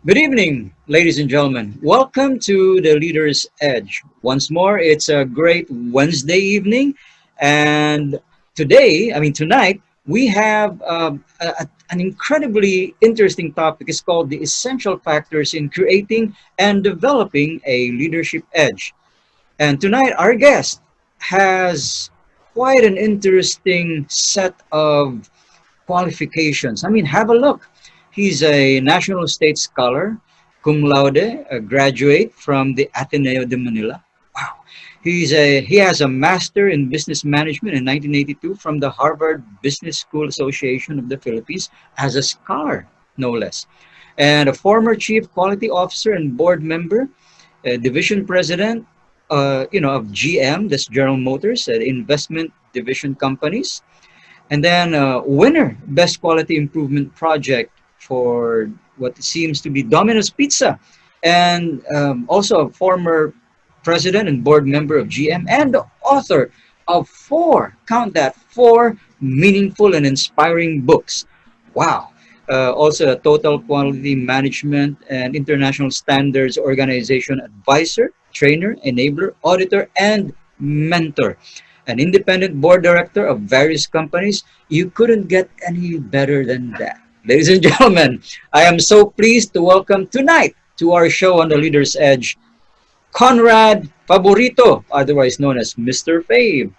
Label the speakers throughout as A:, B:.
A: Good evening, ladies and gentlemen. Welcome to the Leader's Edge. Once more, it's a great Wednesday evening, and tonight, we have an incredibly interesting topic. It's called the essential factors in creating and developing a leadership edge. And tonight, our guest has quite an interesting set of qualifications. I mean, have a look. He's a National State Scholar, cum laude, a graduate from the Ateneo de Manila. Wow. He has a master in business management in 1982 from the Harvard Business School Association of the Philippines as a scholar, no less. And a former chief quality officer and board member, a division president, of GM, that's General Motors, investment division companies, and then winner best quality improvement project for what seems to be Domino's Pizza, and also a former president and board member of GM, and the author of four, count that, four meaningful and inspiring books. Wow. Also a total quality management and international standards organization advisor, trainer, enabler, auditor, and mentor, an independent board director of various companies. You couldn't get any better than that. Ladies and gentlemen, I am so pleased to welcome tonight to our show on the Leader's Edge, Conrad Favorito, otherwise known as Mr. Fave.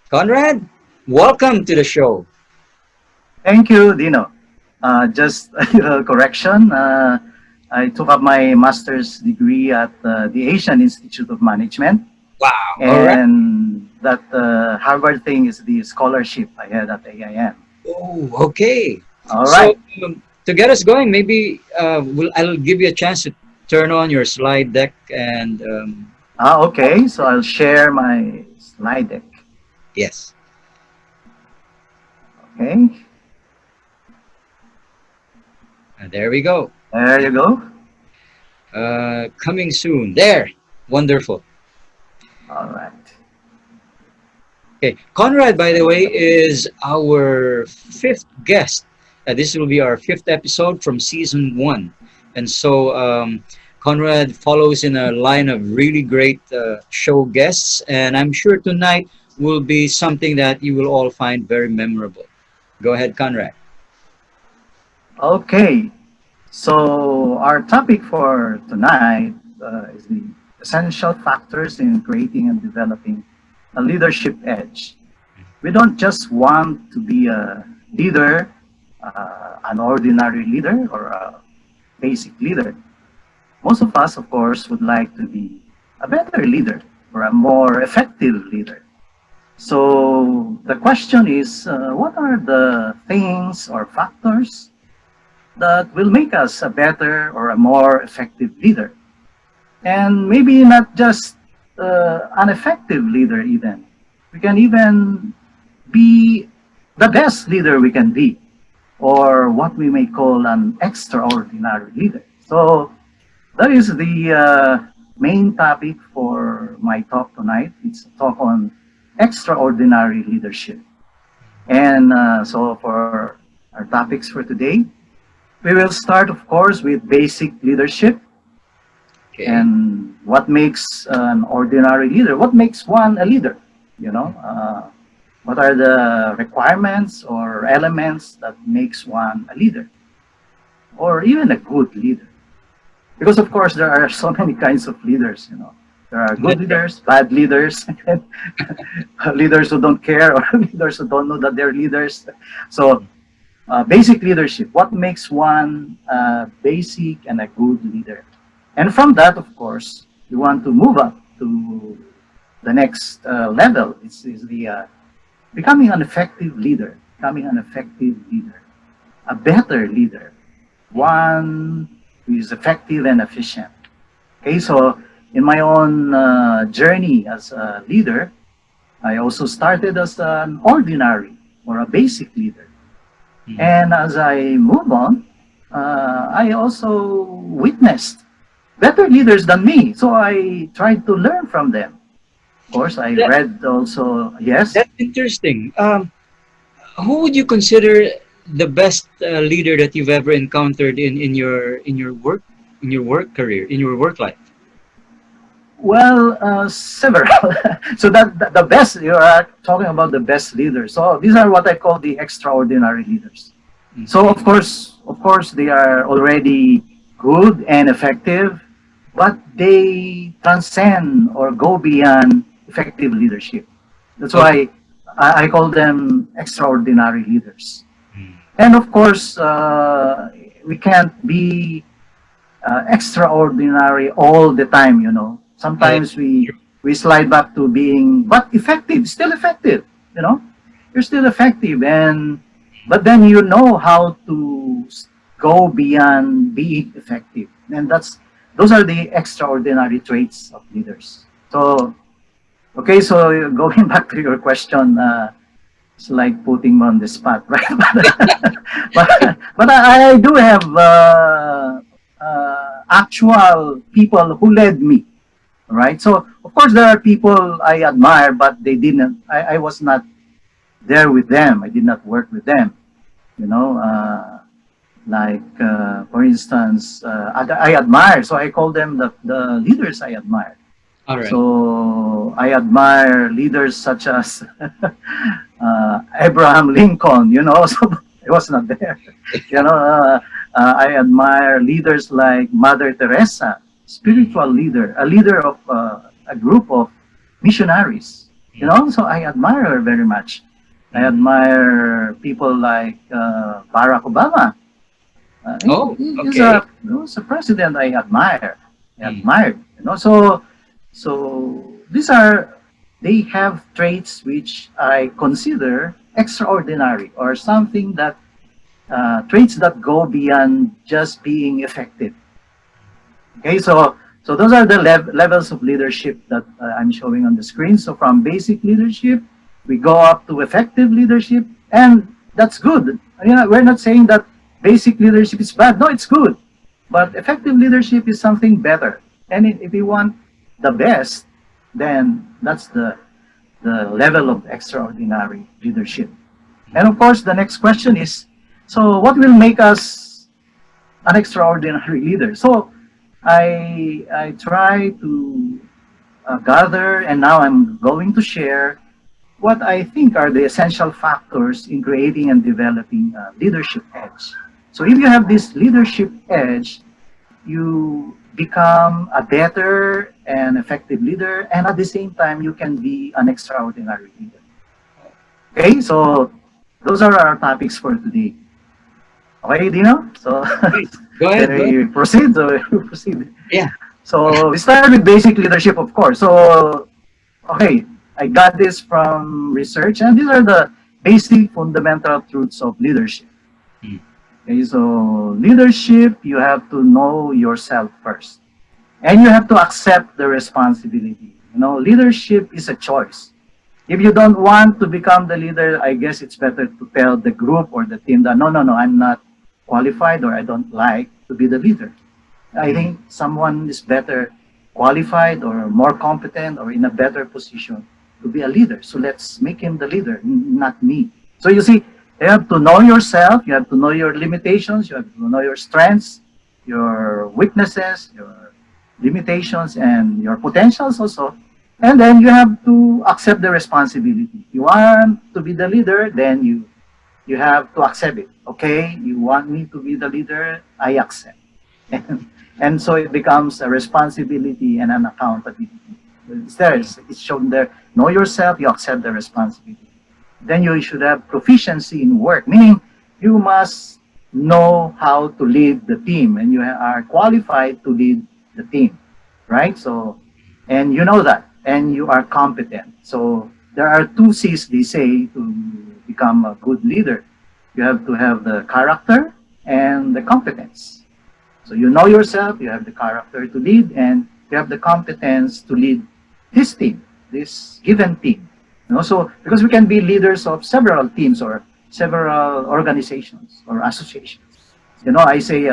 A: Conrad, welcome to the show.
B: Thank you, Dino. Just a little correction. I took up my master's degree at the Asian Institute of Management,
A: Wow. All right.
B: and that Harvard thing is the scholarship I had at AIM.
A: Oh, okay.
B: All
A: So
B: right.
A: to get us going, maybe I'll give you a chance to turn on your slide deck and
B: Okay, so I'll share my slide deck.
A: yes.
B: Okay,
A: There we go.
B: there you go.
A: Coming soon. There. Wonderful.
B: All right.
A: Okay. Conrad, by the way, is our fifth guest. This will be our fifth episode from season one. And so Conrad follows in a line of really great show guests. And I'm sure tonight will be something that you will all find very memorable. Go ahead, Conrad.
B: Okay, so our topic for tonight is the essential factors in creating and developing a leadership edge. We don't just want to be a leader, an ordinary leader, or a basic leader. Most of us, of course, would like to be a better leader or a more effective leader. So the question is, what are the things or factors that will make us a better or a more effective leader? And maybe not just an effective leader, even. We can even be the best leader we can be, or what we may call an extraordinary leader. So that is the main topic for my talk tonight. It's a talk on extraordinary leadership. And so for our topics for today, we will start, of course, with basic leadership
A: Okay.
B: and what makes an ordinary leader. What makes one a leader? You know, what are the requirements or elements that makes one a leader, or even a good leader? Because of course there are so many kinds of leaders. You know, there are good leaders, bad leaders, leaders who don't care, or leaders who don't know that they're leaders. So basic leadership, what makes one basic and a good leader? And from that, of course, you want to move up to the next level. Is the becoming an effective leader, a better leader, one who is effective and efficient. Okay, so in my own journey as a leader, I also started as an ordinary or a basic leader. And as I move on, I also witnessed better leaders than me. So I tried to learn from them. Of course, I
A: That,
B: read also, yes.
A: that's interesting. Who would you consider the best leader that you've ever encountered in your work? in your work career, in your work life?
B: Well, several. So the best, you are talking about the best leaders. So these are what I call the extraordinary leaders. So
A: Mhm.
B: of course, they are already good and effective, but they transcend or go beyond effective leadership. That's
A: Okay.
B: why I call them extraordinary leaders.
A: Mm.
B: And of course, we can't be extraordinary all the time. You know,
A: That's
B: sometimes
A: true.
B: we slide back to being, but effective, still effective. You know, you're still effective, and but then you know how to go beyond being effective, and those are the extraordinary traits of leaders. So okay, so going back to your question, it's like putting me on the spot, right? But I do have actual people who led me, right? So of course there are people I admire, but they didn't. I was not there with them. I did not work with them. You know, like for instance, I admire. So I call them the leaders I admire.
A: All right.
B: So I admire leaders such as Abraham Lincoln, you know, so I was not there. You know, I admire leaders like Mother Teresa,
A: Mm.
B: spiritual leader, a leader of a group of missionaries. You
A: Mm.
B: know, so I admire her very much. I
A: Mm.
B: admire people like Barack Obama.
A: Oh,
B: He's
A: okay.
B: he's a president I admire. I
A: Mm.
B: admired, you know. So these are they have traits which I consider extraordinary or something that traits that go beyond just being effective. Okay, so those are the levels of leadership that I'm showing on the screen. So from basic leadership, we go up to effective leadership, and that's good. You know, we're not saying that basic leadership is bad. No, it's good, but effective leadership is something better. And if you want the best, then that's the level of extraordinary leadership. And of course, the next question is, so what will make us an extraordinary leader? So I try to gather, and now I'm going to share what I think are the essential factors in creating and developing a leadership edge. So if you have this leadership edge, you become a better and effective leader, and at the same time, you can be an extraordinary leader. Okay, so those are our topics for today. Okay, Dino? So
A: Please go
B: can
A: ahead. Go ahead.
B: we proceed? So we proceed.
A: Yeah.
B: So we start with basic leadership, of course. So, okay, I got this from research, and these are the basic fundamental truths of leadership.
A: Mm.
B: Okay, so leadership, you have to know yourself first, and you have to accept the responsibility. You know, leadership is a choice. If you don't want to become the leader, I guess it's better to tell the group or the team that no, I'm not qualified or I don't like to be the leader. I
A: Mm.
B: think someone is better qualified or more competent or in a better position to be a leader. So let's make him the leader, not me. So you see, you have to know yourself, you have to know your limitations, you have to know your strengths, your weaknesses, your limitations, and your potentials also. And then you have to accept the responsibility. You want to be the leader, then you have to accept it. Okay, you want me to be the leader, I accept. And so it becomes a responsibility and an accountability. It's there, it's shown there. Know yourself, you accept the responsibility. Then you should have proficiency in work, meaning you must know how to lead the team and you are qualified to lead the team, right? So, and you know that, and you are competent. So there are two C's they say to become a good leader. You have to have the character and the competence. So you know yourself, you have the character to lead, and you have the competence to lead this team, this given team. And also, because we can be leaders of several teams or several organizations or associations. You know, I say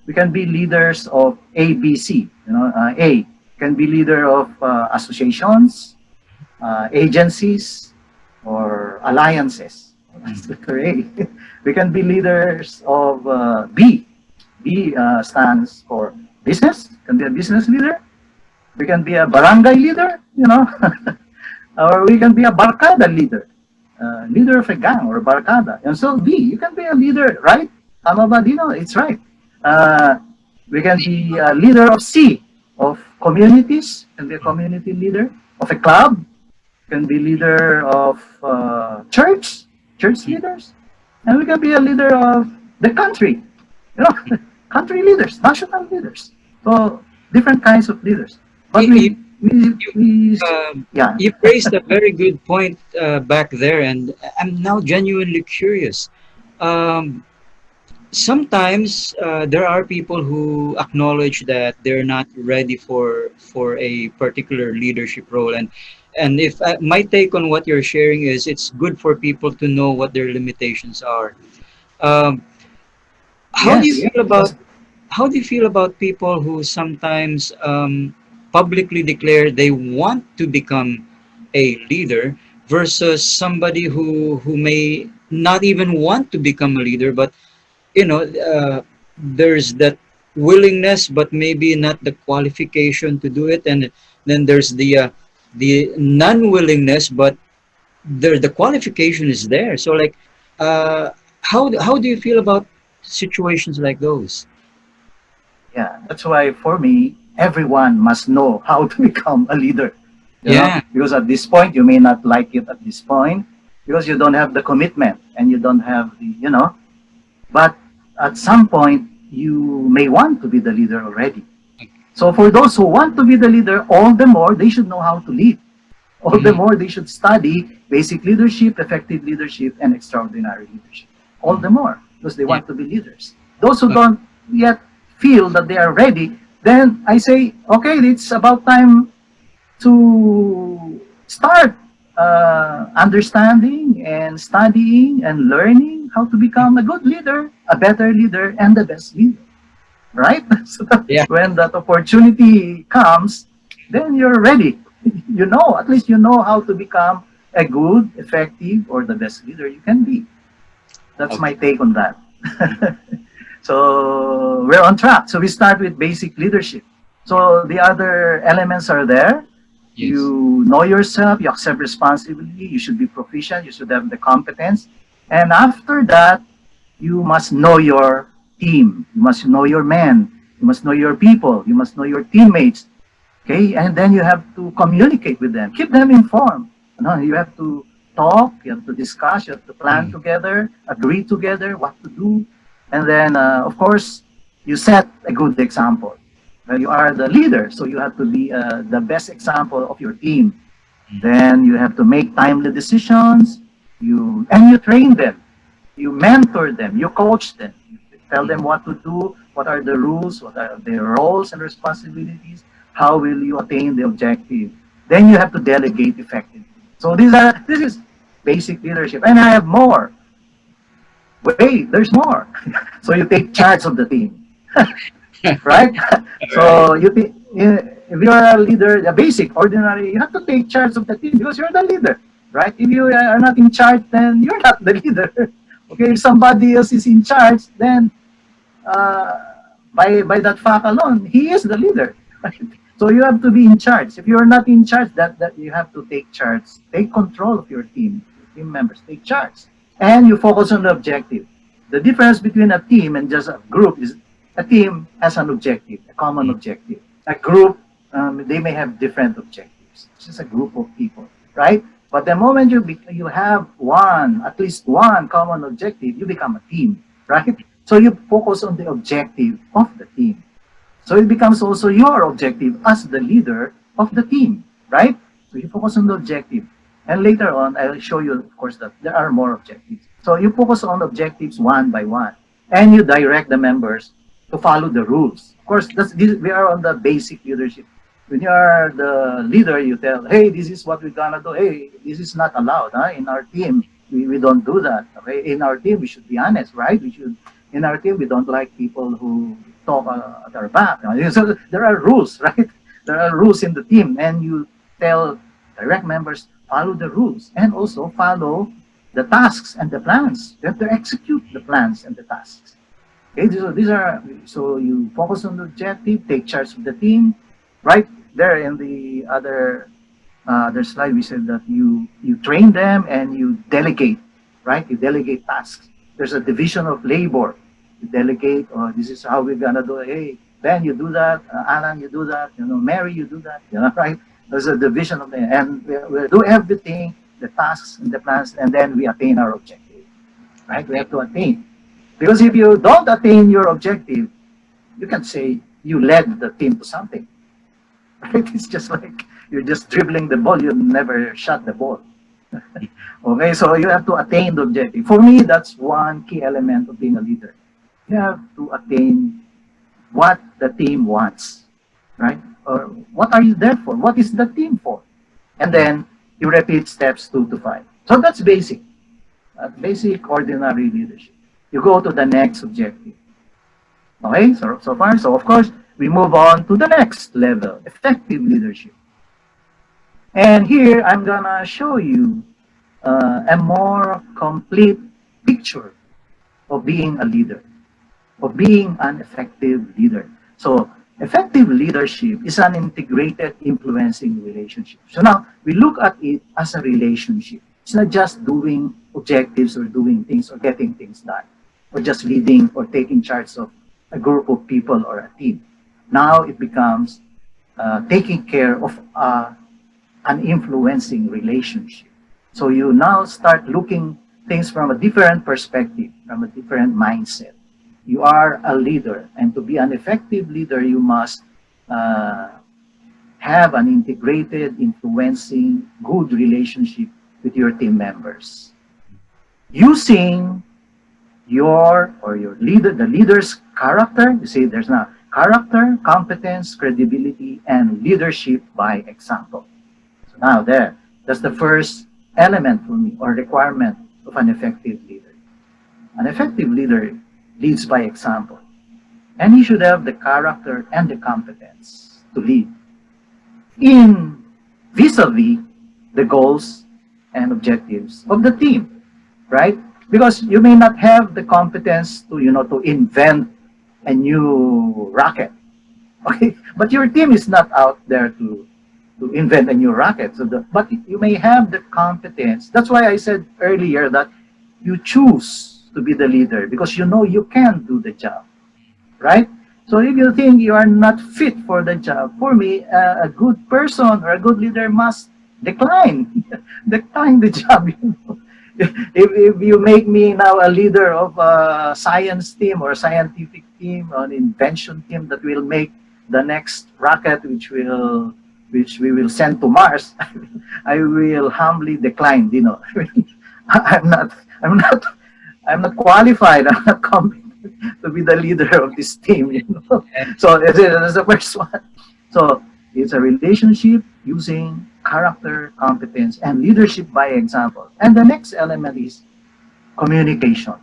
B: we can be leaders of ABC. You know, A can be leader of associations, agencies, or alliances.
A: Mm.
B: That's letter A. We can be leaders of B. B stands for business, can be a business leader. We can be a barangay leader, or we can be a barkada leader, leader of a gang or barkada. And so B, you can be a leader, right? Tama ba, Dino? It's right. Uh, we can be a leader of C, of communities, can be a community leader, of a club, can be leader of church leaders, and we can be a leader of the country, country leaders, national leaders. So different kinds of leaders. But
A: You, you,
B: we yeah,
A: you raised a very good point back there, and I'm now genuinely curious. Um, Sometimes there are people who acknowledge that they're not ready for a particular leadership role, and if my take on what you're sharing is, it's good for people to know what their limitations are. Um, how do you
B: yes,
A: feel about
B: because
A: how do you feel about people who sometimes publicly declare they want to become a leader versus somebody who may not even want to become a leader, but there's that willingness but maybe not the qualification to do it, and then there's the non-willingness, but the qualification is there. So like, uh how do you feel about situations like those?
B: yeah, that's why for me, everyone must know how to become a leader.
A: Yeah.
B: Because at this point you may not like it at this point because you don't have the commitment and you don't have the. But at some point you may want to be the leader already. So for those who want to be the leader, all the more they should know how to lead. All the
A: Mhm.
B: more they should study basic leadership, effective leadership, and extraordinary leadership. All the
A: Mhm.
B: more because they
A: Yeah.
B: want to be leaders. Those who
A: Okay.
B: don't yet feel that they are ready, then I say, okay, it's about time to start understanding and studying and learning how to become a good leader, a better leader, and the best leader, right? So that
A: Yeah.
B: when that opportunity comes, then you're ready. At least you know how to become a good, effective, or the best leader you can be. That's my
A: Okay.
B: take on that.
A: Mhm.
B: So we're on track. So we start with basic leadership. So the other elements are there.
A: Yes.
B: You know yourself, you accept responsibility, you should be proficient, you should have the competence. And after that, you must know your team, you must know your men, you must know your people, you must know your teammates. Okay, and then you have to communicate with them, keep them informed. You have to talk, you have to discuss, you have to plan
A: Mm.
B: together, agree together what to do, and then of course you set a good example. You are the leader, so you have to be the best example of your team. Then you have to make timely decisions. You train them, you mentor them, you coach them, you tell them
A: Mm.
B: what to do, what are the rules, what are their roles and responsibilities, how will you attain the objective. Then you have to delegate effectively. So this is basic leadership, and I have more. Wait, there's more. So you take charge of the team, right?
A: All right.
B: So if you're a leader, a basic, ordinary, you have to take charge of the team because you're the leader, right? If you are not in charge, then you're not the leader. Okay, if somebody else is in charge, then uh, by that fact alone, he is the leader. Right? So you have to be in charge. If you're not in charge, that you have to take charge, take control of your team members, take charge, and you focus on the objective. The difference between a team and just a group is a team has an objective, a common
A: Mm.
B: objective. A group, they may have different objectives. It's just a group of people, right? But the moment you have at least one common objective, you become a team, right? So you focus on the objective of the team. So it becomes also your objective as the leader of the team, right? So you focus on the objective. And later on, I'll show you, of course, that there are more objectives. So you focus on objectives one by one, and you direct the members to follow the rules. Of course, we are on the basic leadership. When you are the leader, you tell, hey, this is what we're gonna do. Hey, this is not allowed, huh? In our team. We don't do that. Okay, in our team, we should be honest, right? In our team, we don't like people who talk at our back. So there are rules, right? There are rules in the team, and you tell direct members follow the rules and also follow the tasks and the plans. You have to execute the plans and the tasks. Okay, so these are, so you focus on the objective, take charge of the team. Right there in the other slide, we said that you train them and you delegate, right? You delegate tasks. There's a division of labor. You delegate, oh, this is how we're gonna do it. Hey, Ben, you do that. Alan, you do that. You know, Mary, you do that. You know, right? There's a division of the, and we do everything, the tasks and the plans, and then we attain our objective, right? We have to attain. Because if you don't attain your objective, you can say you led the team to something. Right? It's just like you're just dribbling the ball, you never shot the ball. Okay, so you have to attain the objective. For me, that's one key element of being a leader. You have to attain what the team wants, right? Or what are you there for? What is the team for? And then you repeat steps 2 to 5. So that's basic, basic ordinary leadership. You go to the next objective. Okay, so far, so of course, we move on to the next level, effective leadership. And here, I'm gonna show you a more complete picture of being a leader, of being an effective leader. So, effective leadership is an integrated influencing relationship. So now, we look at it as a relationship. It's not just doing objectives or doing things or getting things done, or just leading or taking charge of a group of people or a team. Now it becomes taking care of an influencing relationship. So you now start looking things from a different perspective, from a different mindset. You are a leader, and to be an effective leader, you must uh, have an integrated, influencing, good relationship with your team members. Using your or your leader, the leader's character. You see, there's now character, competence, credibility, and leadership by example. So now that's the first element for me or requirement of an effective leader. An effective leader leads by example, and he should have the character and the competence to lead in vis-a-vis the goals and objectives of the team, right? Because you may not have the competence to, to invent a new rocket, okay? But your team is not out there to invent a new rocket. But you may have the competence. That's why I said earlier that you choose to be the leader because you know you can do the job, right? So if you think you are not fit for the job, for me, a good person or a good leader must decline, decline the job. If you make me now a leader of a science team or a scientific team, an invention team that will make the next rocket, which we will send to Mars, I will humbly decline. I'm not, I'm not, I'm not qualified. I'm not competent to be the leader of this team. So that's the first one. So it's a relationship using character, competence, and leadership by example. And the next element is communication.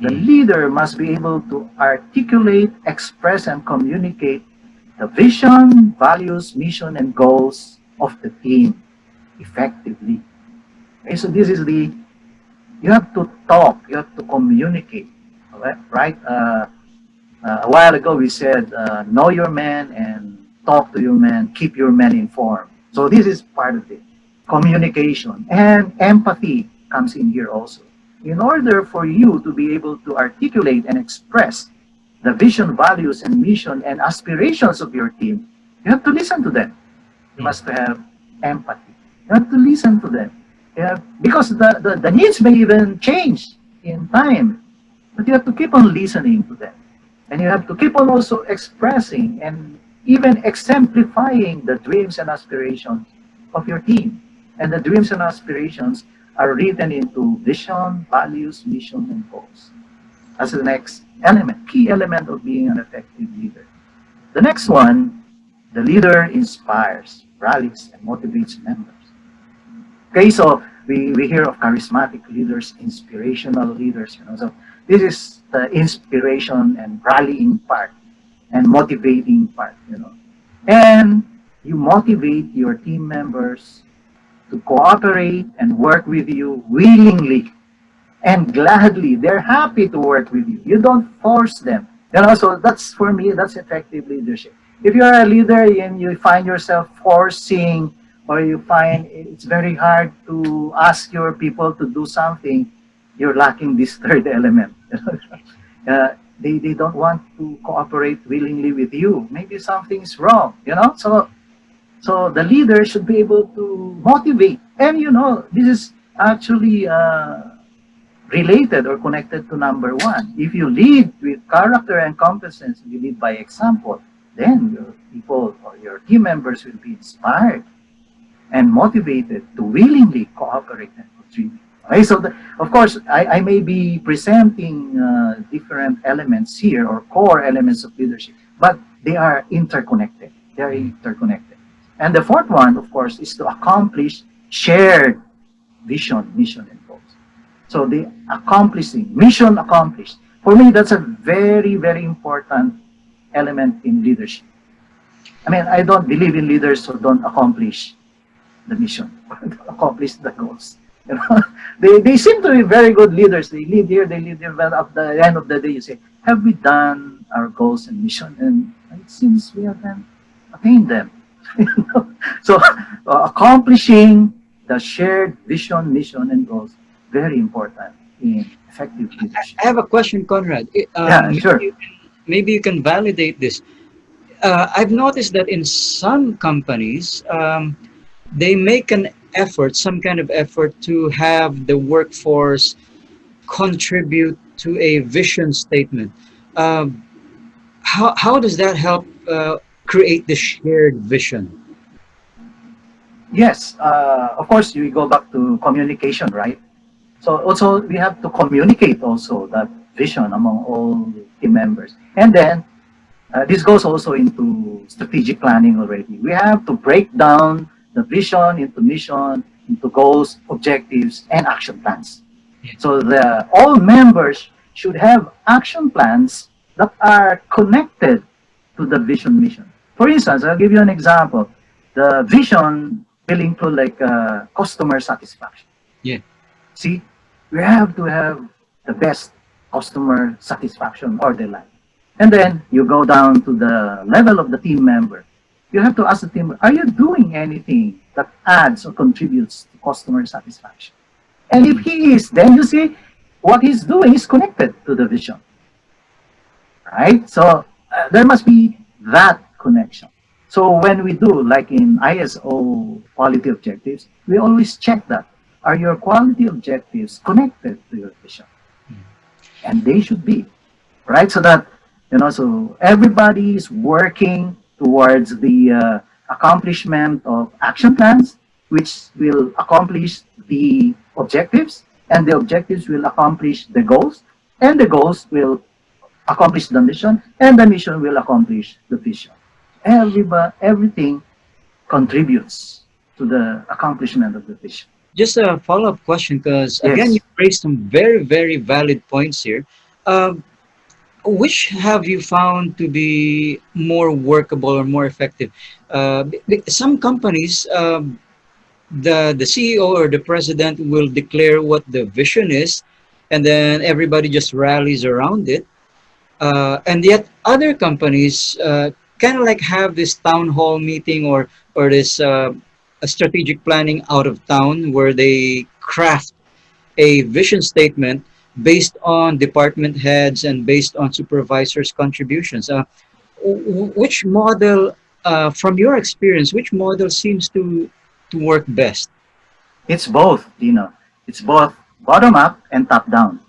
B: The leader must be able to articulate, express, and communicate the vision, values, mission, and goals of the team effectively. Okay, so this is you have to talk, you have to communicate, right? A while ago we said, know your man and talk to your man, keep your man informed. So this is part of it. Communication and empathy comes in here also. In order for you to be able to articulate and express the vision, values, and mission and aspirations of your team, you have to listen to them. You must have empathy. You have to listen to them. Because the needs may even change in time, but you have to keep on listening to them. And you have to keep on also expressing and even exemplifying the dreams and aspirations of your team. And the dreams and aspirations are written into vision, values, mission, and goals. That's the next element, key element of being an effective leader. The next one, the leader inspires, rallies, and motivates members. Okay, so we hear of charismatic leaders, inspirational leaders, So this is the inspiration and rallying part and motivating part. And you motivate your team members to cooperate and work with you willingly and gladly they're happy to work with you. You don't force them. So that's, for me, that's effective leadership. If you're a leader and you find yourself forcing, or you find it's very hard to ask your people to do something, you're lacking this third element. They don't want to cooperate willingly with you. Maybe something's wrong. So the leader should be able to motivate. And this is actually related or connected to number one. If you lead with character and competence, you lead by example, then your people or your team members will be inspired and motivated to willingly cooperate and contribute. Okay, so of course, I may be presenting different elements here, or core elements of leadership, but they are interconnected. They are interconnected. And the fourth one, of course, is to accomplish shared vision, mission, and goals. So the accomplishing, mission accomplished. For me, that's a very, very important element in leadership. I mean, I don't believe in leaders who don't accomplish the mission, accomplish the goals. They seem to be very good leaders. They lead here, they lead there, but at the end of the day, you say, have we done our goals and mission? And it seems we haven't attained them. So accomplishing the shared vision, mission, and goals, very important in effective leadership.
A: I have a question, Conrad.
B: Yeah, sure.
A: Maybe you can validate this. I've noticed that in some companies, they make an effort, some kind of effort, to have the workforce contribute to a vision statement. How does that help create the shared vision?
B: Yes, of course, we go back to communication, right? So also we have to communicate also that vision among all team members. And then this goes also into strategic planning already. We have to break down the vision into mission, into goals, objectives, and action plans. So all members should have action plans that are connected to the vision mission. For instance, I'll give you an example. The vision will include like customer satisfaction.
A: Yeah.
B: See, we have to have the best customer satisfaction or delight. And then you go down to the level of the team member. You have to ask the team, are you doing anything that adds or contributes to customer satisfaction? And if he is, then you see what he's doing is connected to the vision. Right? So there must be that connection. So when we do, like in ISO quality objectives, we always check that. Are your quality objectives connected to your vision? And they should be, right? So that, so everybody is working towards the accomplishment of action plans, which will accomplish the objectives, and the objectives will accomplish the goals, and the goals will accomplish the mission, and the mission will accomplish the vision. Everything contributes to the accomplishment of the vision.
A: Just a follow-up question, because again, you raised some very, very valid points here. Which have you found to be more workable or more effective? Some companies, the CEO or the president will declare what the vision is, and then everybody just rallies around it. And yet other companies kind of like have this town hall meeting, or this a strategic planning out of town, where they craft a vision statement based on department heads and based on supervisors' contributions. Which model, from your experience, which model seems to work best?
B: It's both, Dino. It's both bottom up and top down.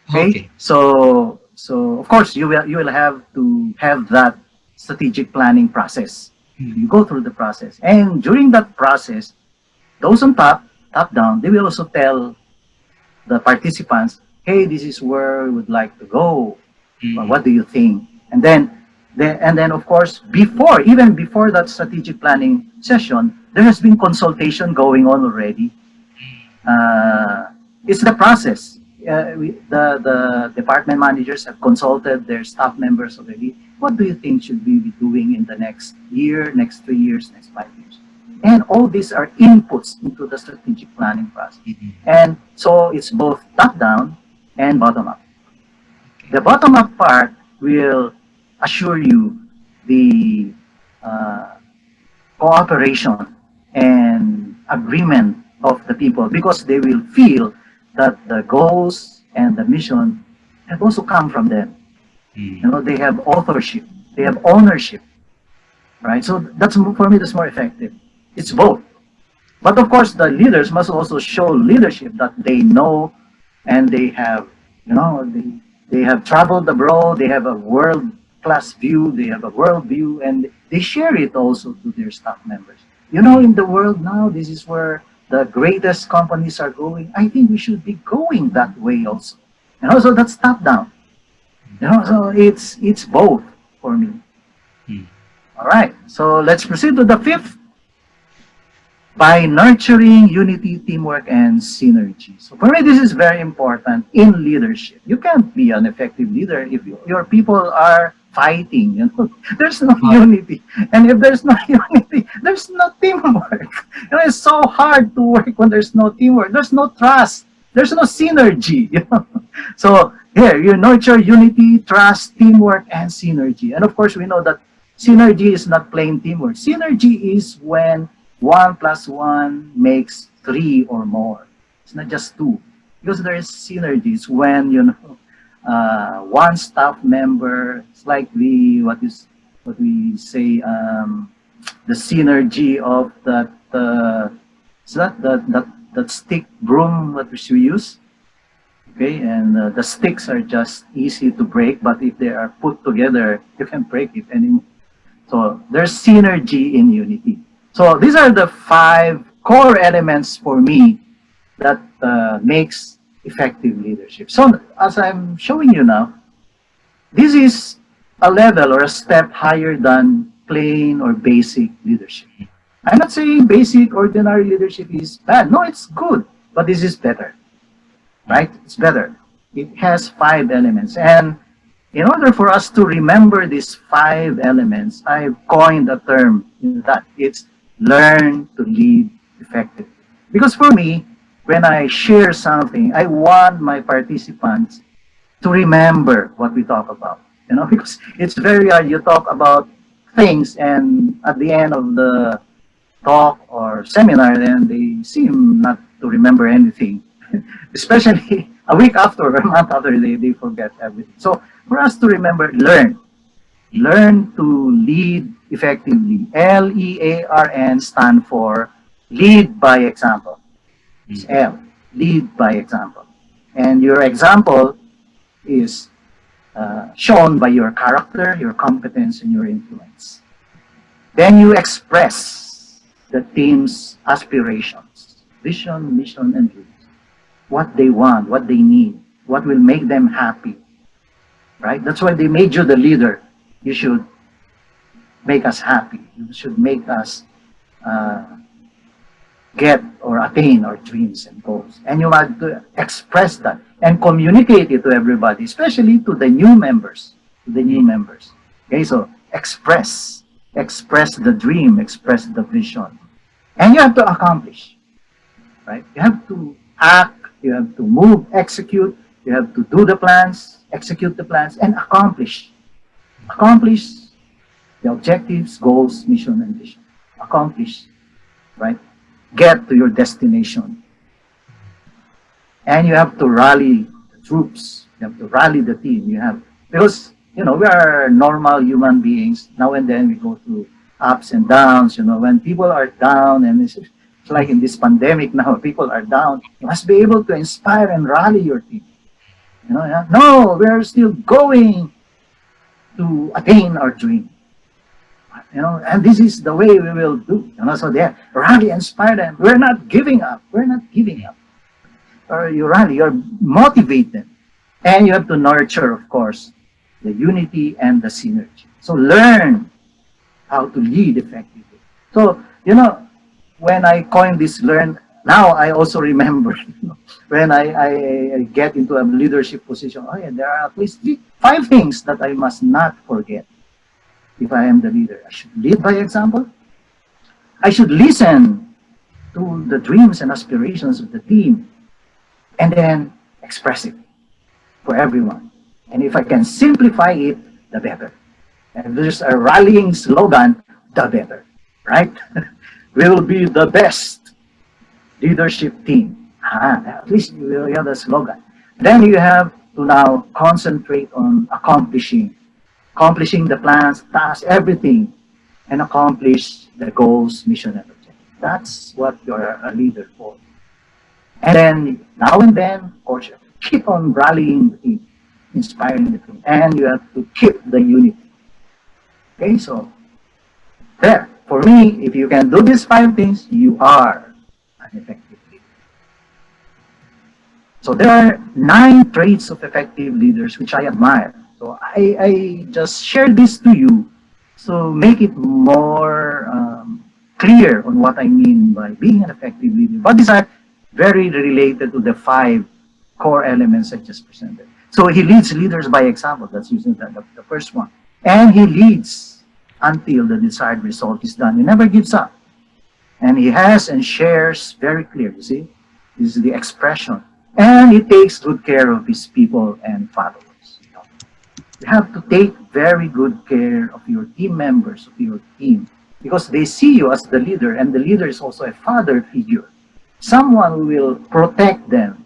B: Okay. So of course you will have to have that strategic planning process. You go through the process, and during that process, those on top down, they will also tell the participants, hey, this is where we would like to go. What do you think? And then of course, even before that strategic planning session, there has been consultation going on already. It's the process. The department managers have consulted their staff members already. What do you think should we be doing in the next year, next 3 years, next 5 years? And all these are inputs into the strategic planning process.
A: Mhm.
B: And so it's both top down and bottom up.
A: Okay.
B: The bottom up part will assure you the uh, cooperation and agreement of the people because they will feel that the goals and the mission have also come from them.
A: Mm.
B: You know, they have authorship, they have ownership, right? So that's for me, that's more effective. It's both. But of course, the leaders must also show leadership that they know and they have, you know, they have traveled abroad, they have a world class view, they have a world view, and they share it also to their staff members. You know, in the world now, this is where the greatest companies are going. I think we should be going that way also. And also that's top down. You know, so it's both for me.
A: Mm.
B: All right. So let's proceed to the fifth by nurturing unity, teamwork, and synergy. So for me, this is very important in leadership. You can't be an effective leader if your people are fighting. You know, there's no unity, and if there's no unity, there's no teamwork. You know, it's so hard to work when there's no teamwork. There's no trust. There's no synergy. You know? So here, you nurture unity, trust, teamwork, and synergy. And of course, we know that synergy is not plain teamwork. Synergy is when 1 plus 1 makes 3 or more. It's not just 2. Because there is synergies when, you know, one staff member, it's like what we say, the synergy of that, is that stick broom that we use? Okay, and the sticks are just easy to break, but if they are put together, you can't break it anymore. So there's synergy in unity. So these are the 5 core elements for me that makes effective leadership. So as I'm showing you now, this is a level or a step higher than plain or basic leadership. I'm not saying basic ordinary leadership is bad. No, it's good, but this is better, right? It's better. It has 5 elements. And in order for us to remember these 5 elements, I've coined a term in that. It's learn to lead effectively. Because for me, when I share something, I want my participants to remember what we talk about. You know, because it's very hard. You talk about things, and at the end of the talk or seminar, then they seem not to remember anything. Especially a week after or a month after, they forget everything. So for us to remember, learn to lead effectively. L-E-A-R-N stand for lead by example. It's
A: Mm.
B: L, lead by example. And your example is shown by your character, your competence, and your influence. Then you express the team's aspirations, vision, mission, and dreams. What they want, what they need, what will make them happy, right? That's why they made you the leader. You should make us happy. You should make us uh, get or attain our dreams and goals. And you have to express that and communicate it to everybody, especially to the new members. To the new
A: Mm.
B: members. Okay, so express the dream, express the vision, and you have to accomplish. Right? You have to act. You have to move, execute. You have to do the plans, execute the plans, and accomplish the objectives, goals, mission, and vision. Accomplish, right? Get to your destination. And you have to rally the troops. You have to rally the team. You have, because, you know, we are normal human beings. Now and then we go through ups and downs. You know, when people are down, and it's like in this pandemic now, people are down. You must be able to inspire and rally your team. You know, yeah? No, we are still going to attain our dream. You know, and this is the way we will do. You know, so there, rally, inspire them. We're not giving up. We're not giving up. Or you rally, you're motivated. And you have to nurture, of course, the unity and the synergy. So learn how to lead effectively. So, you know, when I coined this learn, now I also remember, you know, when I get into a leadership position, oh yeah, there are at least 5 things that I must not forget if I am the leader. I should lead by example. I should listen to the dreams and aspirations of the team and then express it for everyone. And if I can simplify it, the better. And if there's a rallying slogan, the better, right? We will be the best leadership team. At least you have the slogan. Then you have to now concentrate on accomplishing the plans, tasks, everything, and accomplish the goals, mission, and objective. That's what you're a leader for. And then now and then, of course, you have to keep on rallying the team, inspiring the team, and you have to keep the unity. Okay, so there. For me, if you can do these five things, you are an effective leader. So there are 9 traits of effective leaders which I admire. So I just share this to you so make it more clear on what I mean by being an effective leader. But these are very related to the 5 core elements I just presented. So he leads leaders by example. That's using the first one. And he leads until the desired result is done. He never gives up. And he has and shares very clear, you see? This is the expression. And he takes good care of his people and followers. You have to take very good care of your team members, of your team, because they see you as the leader, and the leader is also a father figure, someone who will protect them.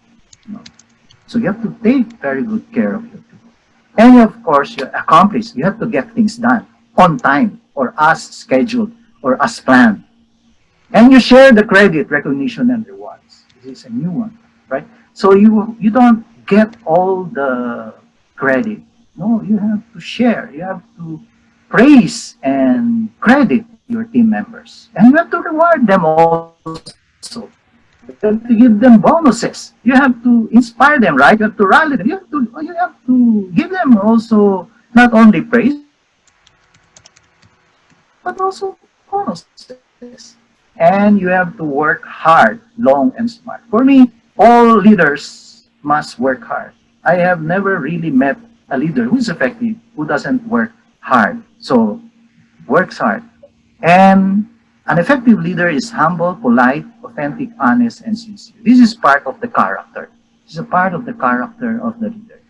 B: So you have to take very good care of your people. And of course, you accomplish, you have to get things done on time, or as scheduled, or as planned. And you share the credit, recognition, and rewards. This is a new one, right? So you don't get all the credit. No, you have to share. You have to praise and credit your team members. And you have to reward them also. You have to give them bonuses. You have to inspire them, right? You have to rally them. You have to give them also not only praise, but also bonuses. And you have to work hard, long and smart. For me, all leaders must work hard. I have never really met a leader who is effective who doesn't work hard. So, works hard. And an effective leader is humble, polite, authentic, honest, and sincere. This is part of the character. This is a part of the character of the leader.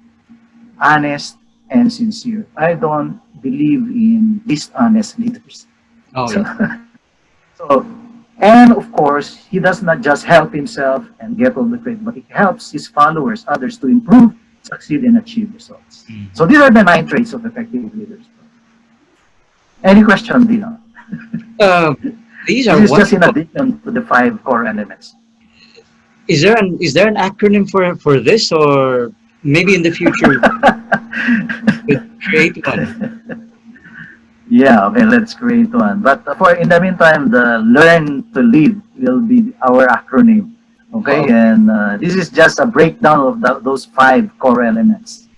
B: Honest and sincere. I don't believe in dishonest leaders.
A: Oh,
B: So,
A: yeah.
B: so, and of course, he does not just help himself and get all the credit, but he helps his followers, others to improve, succeed, and achieve results. So these are the 9 traits of effective leaders. Any question, Dino?
A: Uh, these
B: This
A: are
B: is just in
A: wonderful.
B: addition to the 5 core elements.
A: Is there an acronym for this, or maybe in the future we could create one?
B: Yeah, okay, let's create one. But for in the meantime, the Learn to Lead will be our acronym. Okay,
A: Oh,
B: and this is just a breakdown of those 5 core elements.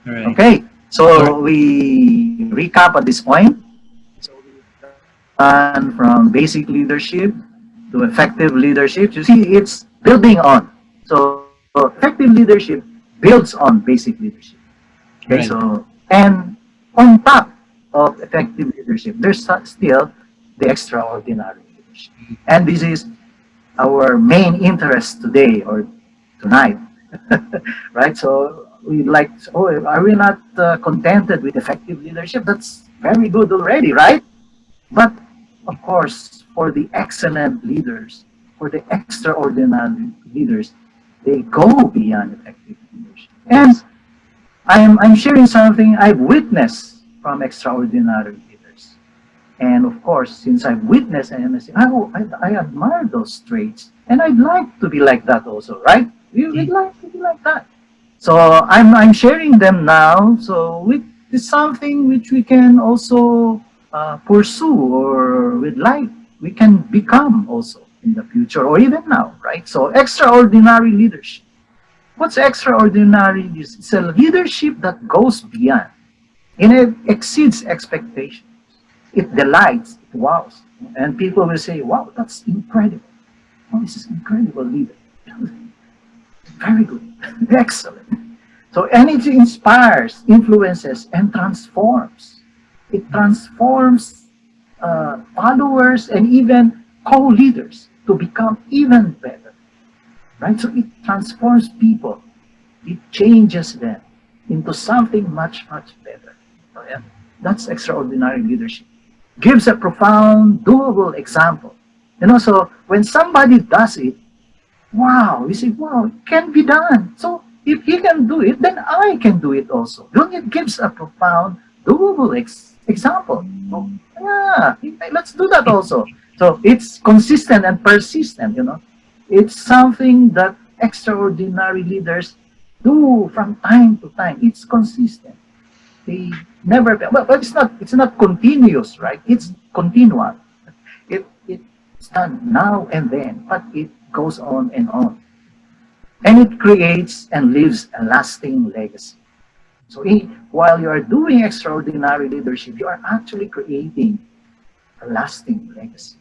A: all right.
B: Okay,
A: All right.
B: so we recap at this point. So we've gone from basic leadership to effective leadership. You see, it's building on. So effective leadership builds on basic leadership. Okay,
A: Right.
B: so and on top of effective leadership, there's still the extraordinary leadership, and this is our main interest today or tonight, right? So we like, oh, are we not contented with effective leadership? That's very good already, right? But of course, for the excellent leaders, for the extraordinary leaders, they go beyond effective leadership. And I'm sharing something I've witnessed from extraordinary leaders. And of course, since I've witnessed and I say, oh, I admire those traits. And I'd like to be like that also, right? We'd
A: Mm.
B: like to be like that. So I'm sharing them now. So it's something which we can also pursue or we'd like, we can become also in the future or even now, right? So extraordinary leadership. What's extraordinary is it's a leadership that goes beyond and it exceeds expectations. It delights, it wows. And people will say, wow, that's incredible. Oh, this is incredible leader. Very good. Excellent. So energy inspires, influences, and transforms. It transforms followers and even co-leaders to become even better, right? So it transforms people, it changes them into something much, much better. So yeah, that's extraordinary leadership. Gives a profound, doable example. So when somebody does it, wow, you say, wow, it can be done. So if he can do it, then I can do it also. Don't it gives a profound, doable example. Oh, yeah, let's do that also. So it's consistent and persistent. It's something that extraordinary leaders do from time to time. It's consistent. They never, but it's not continuous, right? It's continual. It's done now and then, but it goes on and on. And it creates and leaves a lasting legacy. So while you are doing extraordinary leadership, you are actually creating a lasting legacy.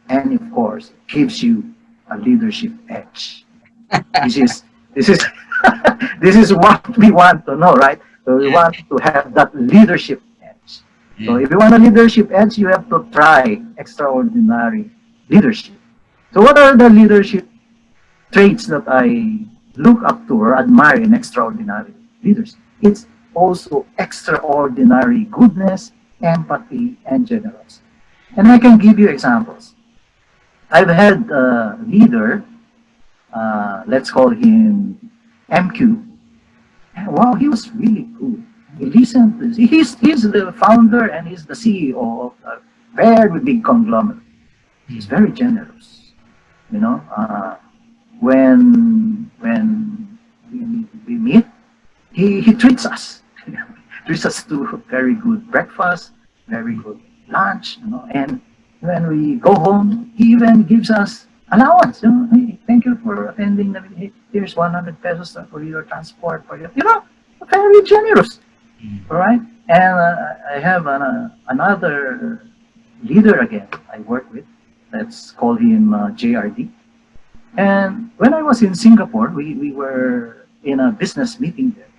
B: And of course, it gives you a leadership edge. This is this is this is what we want to know, right? So we
A: Yeah.
B: want to have that leadership edge. So
A: Yeah.
B: if you want a leadership edge, you have to try extraordinary leadership. So what are the leadership traits that I look up to or admire in extraordinary leaders? It's also extraordinary goodness, empathy, and generosity. And I can give you examples. I've had a leader, let's call him MQ. Wow, he was really good. He listened to, he's the founder and he's the CEO of a very big conglomerate. He's
A: Mm.
B: very generous. You know, when we meet, he treats us. Treats us to very good breakfast, very good lunch, and when we go home, he even gives us allowance. Hey, thank you for attending the meeting. Hey, here's 100 pesos for your transport for very generous.
A: Mm.
B: All right. And I have another leader again I work with. Let's call him JRD. And when I was in Singapore, we were in a business meeting there.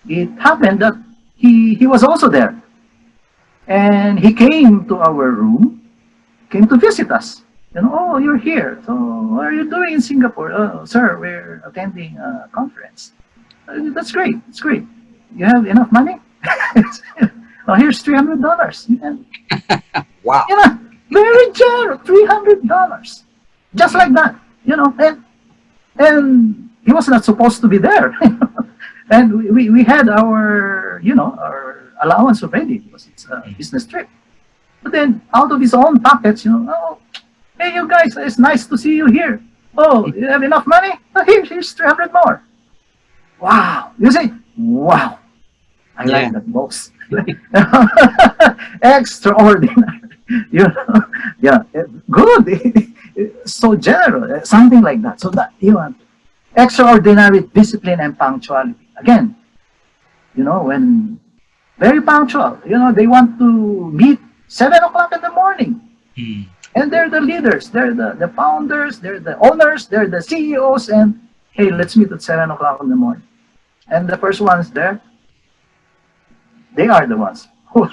B: It happened that he was also there. And he came to our room, came to visit us. Oh, you're here. So what are you doing in Singapore? Oh, sir, we're attending a conference. That's great. It's great. You have enough money? Oh, here's $300.
A: Wow.
B: Yeah, very generous. $300. Just like that. And he was not supposed to be there. And we had our allowance already because it's a business trip. But then out of his own pockets, oh, hey, you guys, it's nice to see you here. Oh, you have enough money? Oh, here's 300 more. Wow. You say, wow. I
A: Yeah.
B: like that most. Extraordinary. Yeah, good. So generous, something like that. So that extraordinary discipline and punctuality. Again, when very punctual. They want to meet 7 o'clock in the morning.
A: Mm.
B: And they're the leaders, they're the founders, they're the owners, they're the CEOs, and hey, let's meet at 7 o'clock in the morning. And the first ones there, they are the ones who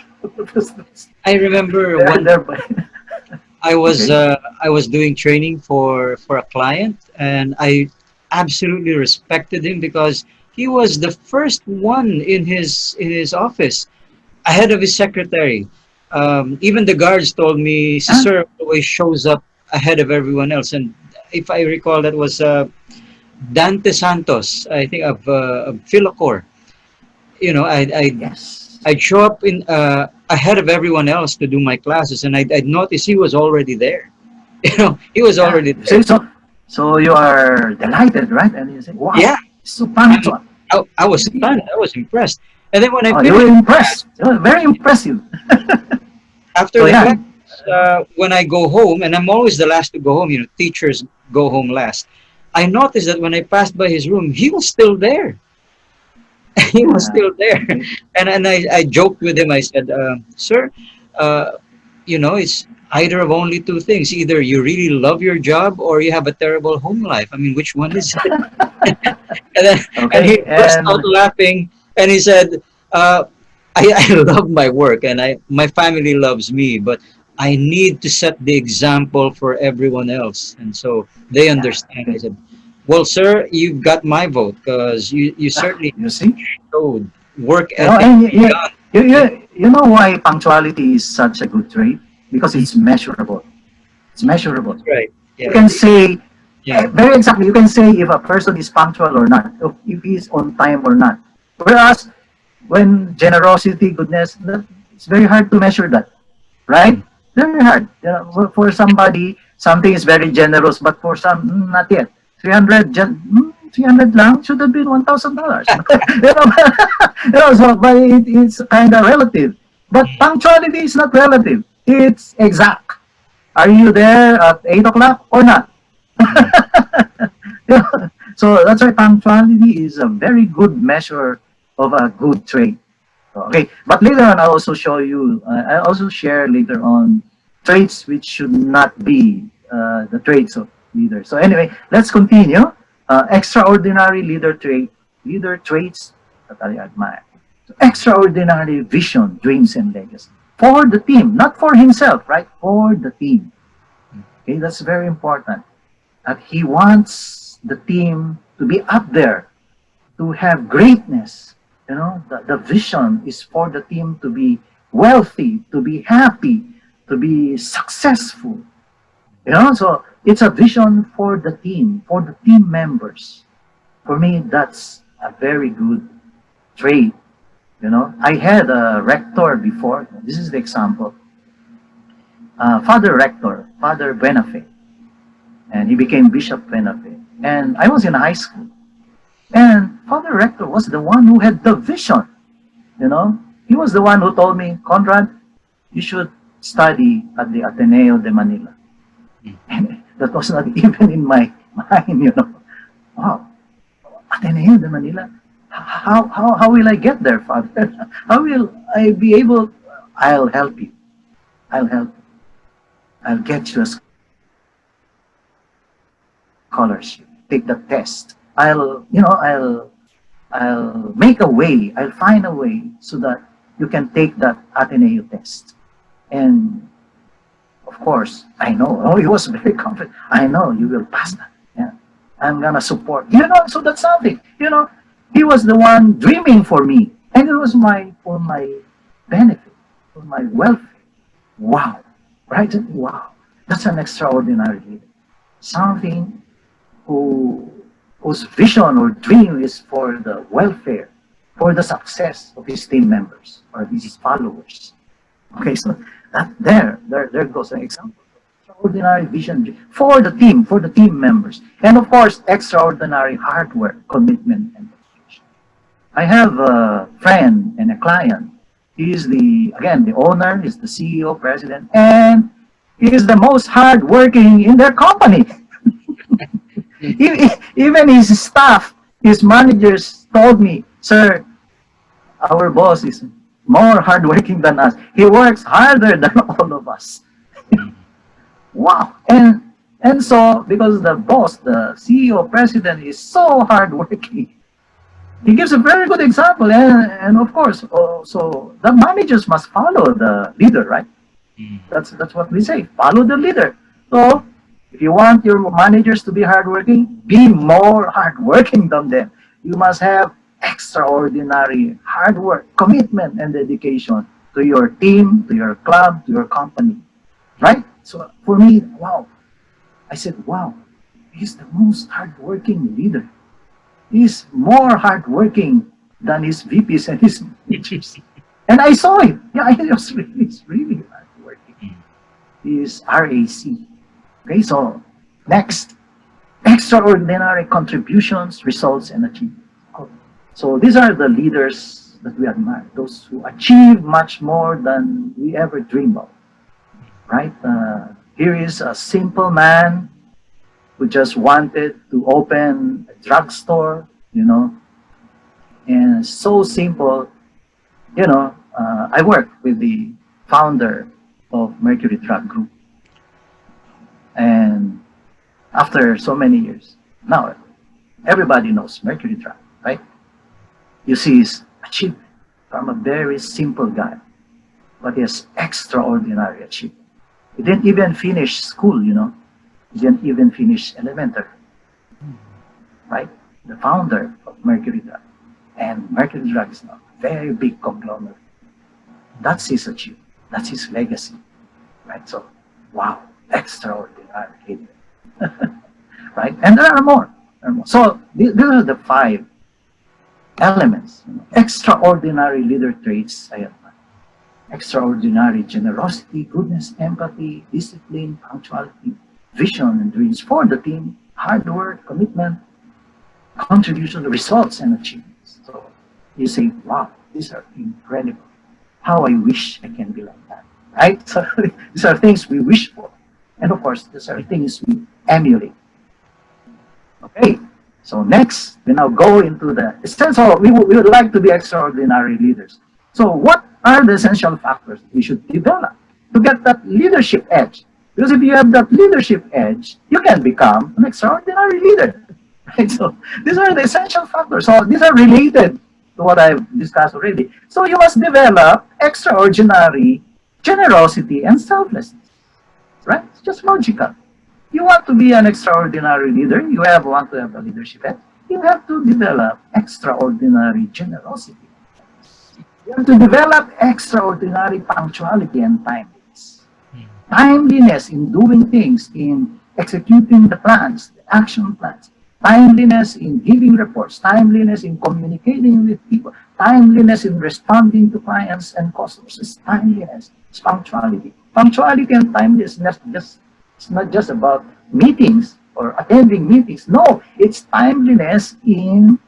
A: I remember
B: they're
A: one.
B: there.
A: I was
B: Okay.
A: uh, I was doing training for a client, and I absolutely respected him because he was the first one in his office, ahead of his secretary. Even the guards told me,
B: Huh?
A: "Sir always shows up ahead of everyone else." And if I recall, that was Dante Santos, I think of Philocor.
B: Yes.
A: I'd show up in ahead of everyone else to do my classes, and I'd notice he was already there. He was
B: Yeah.
A: already
B: You
A: there.
B: say so. So you are delighted, right? And you say,
A: Yeah,
B: wow, so
A: I'm,
B: punctual.
A: I was stunned. I was impressed. And then when I
B: Oh, you were
A: finished
B: impressed. Very impressive.
A: after
B: So
A: the
B: yeah.
A: class, when I go home, and I'm always the last to go home. Teachers go home last. I noticed that when I passed by his room, he was still there. He was
B: Yeah.
A: still there.
B: Okay.
A: And I joked with him. I said, "Sir, uh, it's either of only two things. Either you really love your job or you have a terrible home life. I mean, which one is it?" And then, and he
B: Okay.
A: burst out
B: And
A: laughing, and he said, uh, I love my work, and my family loves me, but I need to set the example for everyone else. And so they
B: Yeah.
A: understand. I
B: Okay.
A: said, well, sir, you've got my vote because you certainly
B: You see?
A: showed work
B: You know,
A: ethic
B: and
A: beyond. Yeah.
B: you know why punctuality is such a good trait? Because
A: Mm,
B: it's measurable. It's measurable.
A: that's right.
B: You
A: Yeah.
B: can say
A: Yeah.
B: very exactly. You can say if a person is punctual or not, if he's on time or not. Whereas when generosity, goodness, it's very hard to measure that, right?
A: Mm,
B: Very hard. You know, for somebody, something is very generous, but for some, not yet. 300 lang should have been $1,000. you know, you know, so, but it's kind of relative. But punctuality is not relative. It's exact. Are you there at 8 o'clock or not?
A: mm,
B: Yeah. So that's why punctuality is a very good measure of a good trait. Okay, but later on, I'll also show you, I'll also share later on traits which should not be the traits of leaders. So anyway, let's continue. Extraordinary leader traits that I admire. So extraordinary vision, dreams, and legacy for the team, not for himself, right? For the team. Okay, that's very important. That he wants the team to be up there, to have greatness. You know, the vision is for the team to be wealthy, to be happy, to be successful. You know, so it's a vision for the team members. For me, that's a very good trait. You know, I had a rector before. This is the example. Father Rector, Father Benafe, and he became Bishop Benafe. And I was in high school. And Father Rector was the one who had the vision. You know, he was the one who told me, Conrad, you should study at the Ateneo de Manila.
A: mm.
B: And that was not even in my mind, you know. Wow, Ateneo de Manila? How will I get there, Father? How will I be able? I'll help you. I'll help you. I'll get you a scholarship. Take the test. I'll make a way. I'll find a way so that you can take that Ateneo test. And of course, I know. Oh, he was very confident. I know you will pass that. Yeah. I'm gonna support. You know, so that's something. You know, he was the one dreaming for me. And it was for my benefit, for my welfare. Wow. Right? Wow. That's an extraordinary leader. Something who whose vision or dream is for the welfare, for the success of his team members or his followers. Okay, so there goes an example. Extraordinary vision for the team members, and of course, extraordinary hard work, commitment, and dedication. I have a friend and a client. He is the owner, is the CEO, president, and he is the most hardworking in their company. Even his staff, his managers told me, sir, our boss is more hardworking than us. He works harder than all of us. Wow. And so because the boss, the CEO, president is so hardworking, he gives a very good example. And of course, so the managers must follow the leader, right?
A: Mm.
B: That's what we say. Follow the leader. So if you want your managers to be hardworking, be more hardworking than them. You must have extraordinary hard work, commitment, and dedication to your team, to your club, to your company. Right? So for me, wow. I said, wow, he's the most hardworking leader. He's more hardworking than his VPs and his managers. And I saw it. Yeah, he's really hardworking. Is RAC. Okay, so next, extraordinary contributions, results, and achievements. So these are the leaders that we admire, those who achieve much more than we ever dream of, right? Here is a simple man who just wanted to open a drugstore, you know, and so simple, you know. I work with the founder of Mercury Drug Group, and after so many years, now everybody knows Mercury Drug, right? You see his achievement from a very simple guy, but he has extraordinary achievement. He didn't even finish school, you know. He didn't even finish elementary, right? The founder of Mercury Drug. And Mercury Drug is a very big conglomerate. That's his achievement. That's his legacy, right? So, wow, extraordinary leader, right? And there are more. There are more. So these are the five elements. You know, extraordinary leader traits I admire. Extraordinary generosity, goodness, empathy, discipline, punctuality, vision and dreams for the team, hard work, commitment, contribution, results, and achievements. So you say, wow, these are incredible. How I wish I can be like that, right? So these are things we wish for. And of course, these are things we emulate. Okay, so next, we now go into the essential, we would like to be extraordinary leaders. So what are the essential factors we should develop to get that leadership edge? Because if you have that leadership edge, you can become an extraordinary leader. Right? So these are the essential factors. So these are related to what I've discussed already. So you must develop extraordinary generosity and selflessness. Right? It's just logical. You want to be an extraordinary leader, want to have a leadership edge, you have to develop extraordinary generosity. You have to develop extraordinary punctuality and timeliness. Timeliness in doing things, in executing the plans, the action plans. Timeliness in giving reports. Timeliness in communicating with people. Timeliness in responding to clients and customers. It's timeliness. It's punctuality. Punctuality and timeliness it's not just about meetings or attending meetings. No, it's timeliness in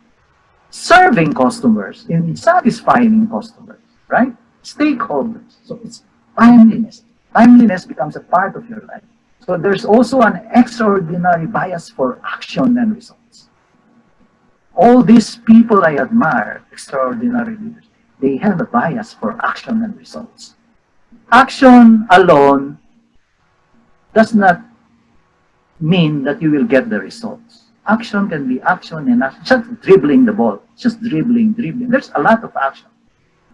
B: serving customers, in satisfying customers, right? Stakeholders. So it's timeliness. Timeliness becomes a part of your life. So there's also an extraordinary bias for action and results. All these people I admire, extraordinary leaders, they have a bias for action and results. Action alone does not mean that you will get the results. Action can be action and action. Just dribbling the ball. Just dribbling. There's a lot of action.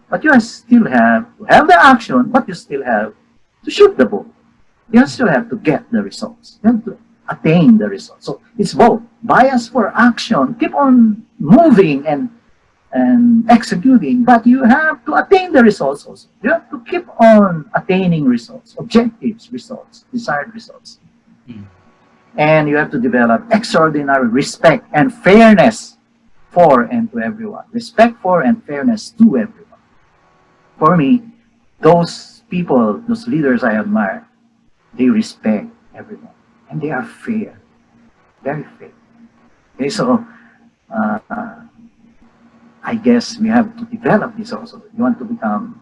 B: But you still have to have the action, but you still have to shoot the ball. You still have to get the results. You have to attain the results. So it's both. Bias for action. Keep on moving and executing, but you have to attain the results also. You have to keep on attaining results, objectives, results, desired results. And you have to develop extraordinary respect and fairness for and to everyone. Respect for and fairness to everyone. For me, those people, those leaders I admire, they respect everyone. And they are fair. Very fair. Okay, so I guess we have to develop this also. You want to become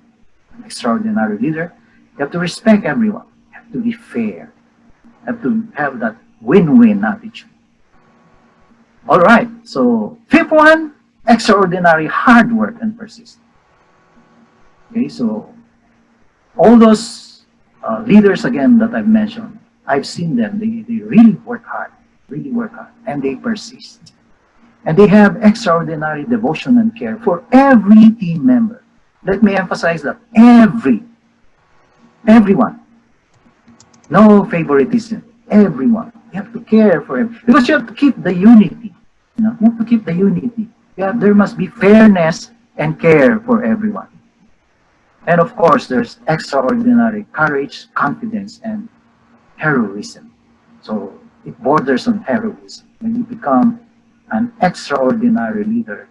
B: an extraordinary leader, you have to respect everyone. You have to be fair. You have to have that win-win attitude. All right, so fifth one, extraordinary hard work and persistence. Okay, so all those leaders again that I've mentioned, I've seen them, they really work hard, and they persist. And they have extraordinary devotion and care for every team member. Let me emphasize that everyone, no favoritism, everyone. You have to care for him because you have to keep the unity. You know, you have to keep the unity. There must be fairness and care for everyone. And of course, there's extraordinary courage, confidence, and heroism. So it borders on heroism. When you become an extraordinary leader,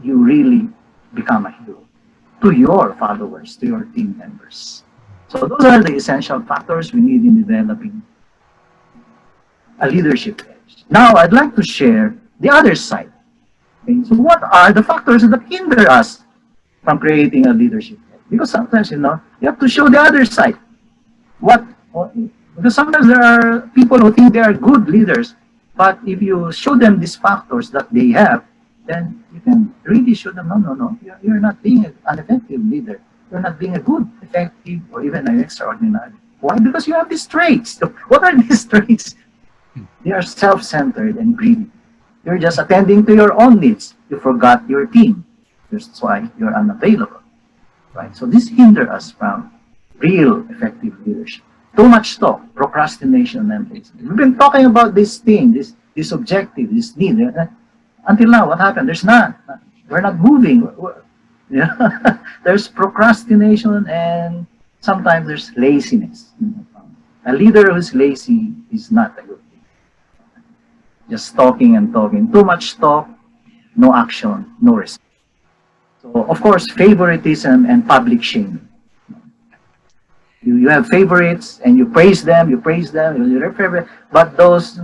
B: you really become a hero to your followers, to your team members. So those are the essential factors we need in developing a leadership edge. Now, I'd like to share the other side. Okay? So what are the factors that hinder us from creating a leadership edge? Because sometimes, you have to show the other side. Because sometimes there are people who think they are good leaders, but if you show them these factors that they have, then you can really show them, no, you're not being an effective leader. You're not being a good, effective, or even an extraordinary. Why? Because you have these traits. So what are these traits? They are self-centered and greedy. You're just attending to your own needs. You forgot your team. That's why you're unavailable. Right? So this hinders us from real effective leadership. Too much talk, procrastination, and laziness. We've been talking about this thing, this objective, this need. Until now, what happened? There's none. We're not moving. Yeah. There's procrastination, and sometimes there's laziness. A leader who's lazy is not a good leader. Just talking and talking. Too much talk, no action, no result. So, of course, favoritism and public shaming. You have favorites and you praise them, you're favorite, but those,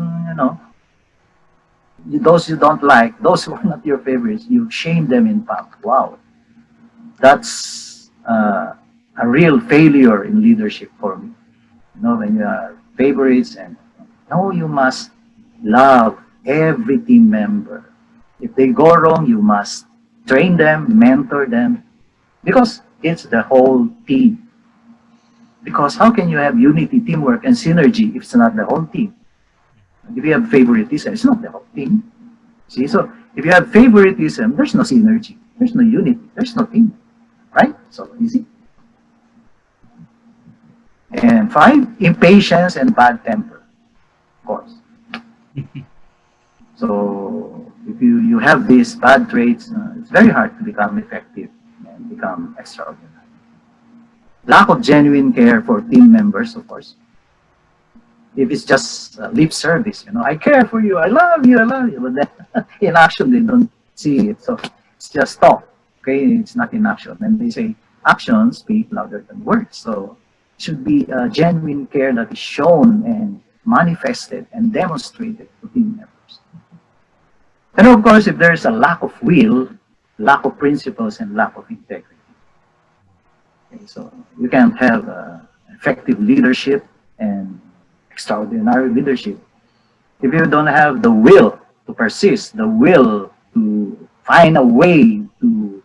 B: those you don't like, those who are not your favorites, you shame them in public. Wow. That's a real failure in leadership for me. When you are favorites, and no, you must love every team member. If they go wrong, you must train them, mentor them, because it's the whole team. Because how can you have unity, teamwork, and synergy if it's not the whole team? If you have favoritism, it's not the whole team. See, so if you have favoritism, there's no synergy, there's no unity, there's no team, right? So easy. And 5, impatience and bad temper, of course. So if you have these bad traits, it's very hard to become effective and become extraordinary. Lack of genuine care for team members, of course. If it's just lip service, I care for you, I love you, but then in action they don't see it. So it's just talk, okay? It's not in action. And they say actions speak louder than words. So it should be genuine care that is shown and manifested and demonstrated to team members. And of course, if there's a lack of will, lack of principles, and lack of integrity. Okay, so you can't have effective leadership and extraordinary leadership if you don't have the will to persist, the will to find a way to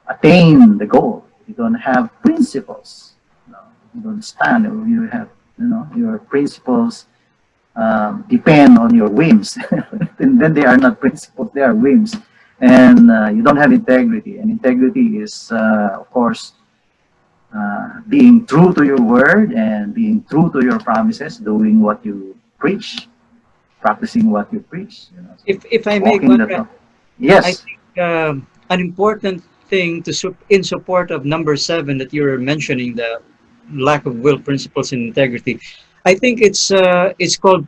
B: attain the goal. You don't have principles. You don't stand. You have, your principles depend on your whims. And then they are not principles; they are whims. And you don't have integrity. And integrity is, of course, being true to your word and being true to your promises, doing what you preach, practicing what you preach.
A: If I may, Conrad,
B: yes,
A: I think an important thing in support of number 7 that you're mentioning, the lack of will, principles, and integrity. I think it's called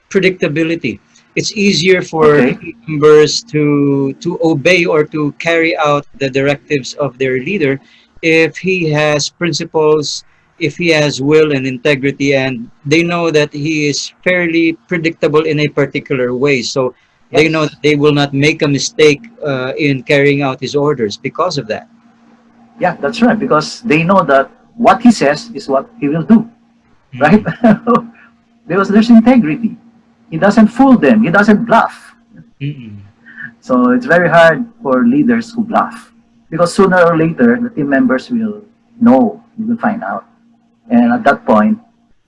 A: predictability. It's easier for team members to obey or to carry out the directives of their leader if he has principles, if he has will and integrity, and they know that he is fairly predictable in a particular way. So they know that they will not make a mistake in carrying out his orders because of that.
B: Yeah, that's right. Because they know that what he says is what he will do, right? Because there's integrity. He doesn't fool them. He doesn't bluff. So it's very hard for leaders who bluff. Because sooner or later, the team members will know, you will find out. And at that point,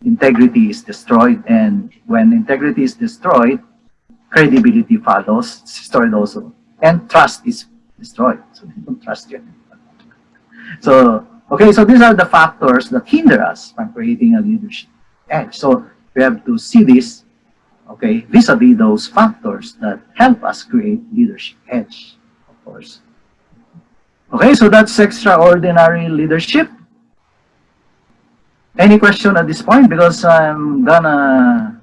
B: integrity is destroyed. And when integrity is destroyed, credibility follows, it's destroyed also. And trust is destroyed. So they don't trust you. So, okay, so these are the factors that hinder us from creating a leadership edge. So we have to see this, okay, vis-a-vis those factors that help us create leadership edge, of course. Okay, so that's extraordinary leadership. Any question at this point? Because I'm gonna